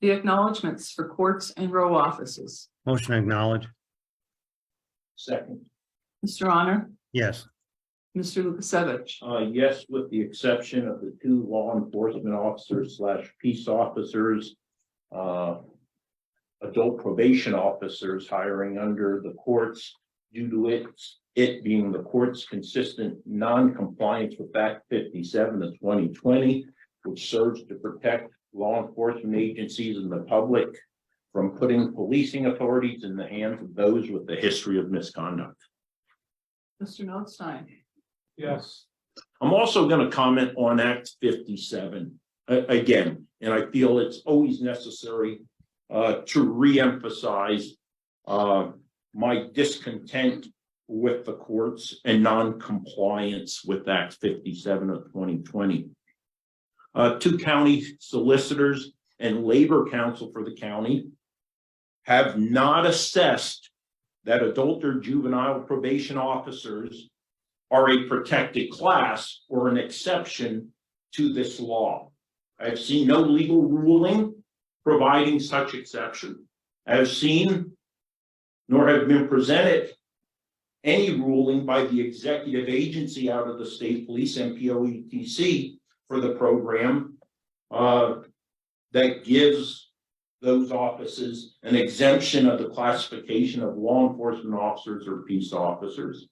The acknowledgements for courts and row offices. Motion to acknowledge. Second. Mr. Honor? Yes. Mr. Lukasevich? Yes, with the exception of the 2 law enforcement officers / peace officers, adult probation officers hiring under the courts due to it being the court's consistent non-compliance with Act 57 of 2020, which serves to protect law enforcement agencies and the public from putting policing authorities in the hands of those with a history of misconduct. Mr. Notstein? Yes. I'm also going to comment on Act 57 again, and I feel it's always necessary to reemphasize my discontent with the courts and non-compliance with Act 57 of 2020. 2 county solicitors and labor counsel for the county have not assessed that adult or juvenile probation officers are a protected class or an exception to this law. I have seen no legal ruling providing such exception. I have seen, nor have been presented, any ruling by the executive agency out of the state police, MPO etc., for the program that gives those offices an exemption of the classification of law enforcement officers or peace officers.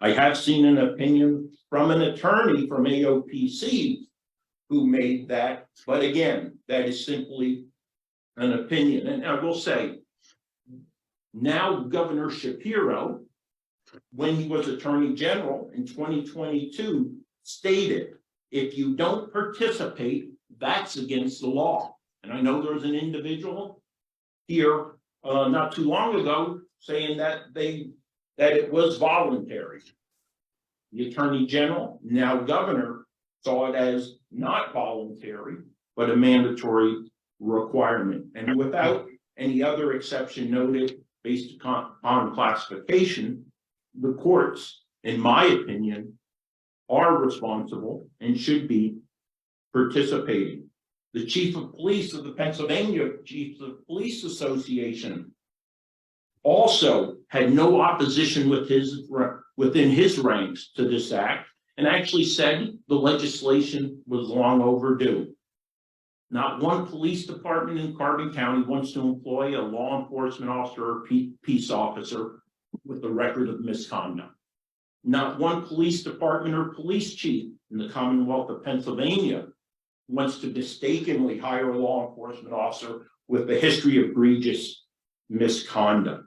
I have seen an opinion from an attorney from AOPC who made that, but again, that is simply an opinion. And I will say, now Governor Shapiro, when he was Attorney General in 2022, stated, if you don't participate, that's against the law. And I know there was an individual here not too long ago saying that it was voluntary. The Attorney General, now Governor, saw it as not voluntary, but a mandatory requirement. And without any other exception noted based on classification, the courts, in my opinion, are responsible and should be participating. The Chief of Police of the Pennsylvania Chiefs of Police Association also had no opposition within his ranks to this act, and actually said the legislation was long overdue. Not one police department in Carbon County wants to employ a law enforcement officer or peace officer with a record of misconduct. Not one police department or police chief in the Commonwealth of Pennsylvania wants to mistakenly hire a law enforcement officer with a history of egregious misconduct.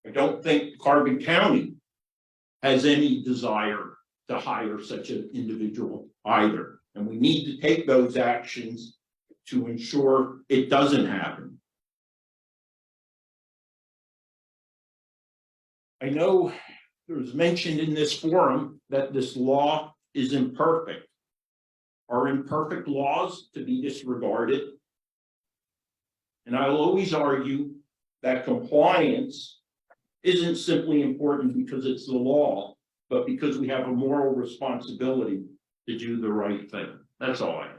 I don't think Carbon County has any desire to hire such an individual either. And we need to take those actions to ensure it doesn't happen. I know there's mentioned in this forum that this law is imperfect. Are imperfect laws to be disregarded? And I'll always argue that compliance isn't simply important because it's the law, but because we have a moral responsibility to do the right thing. That's all I have.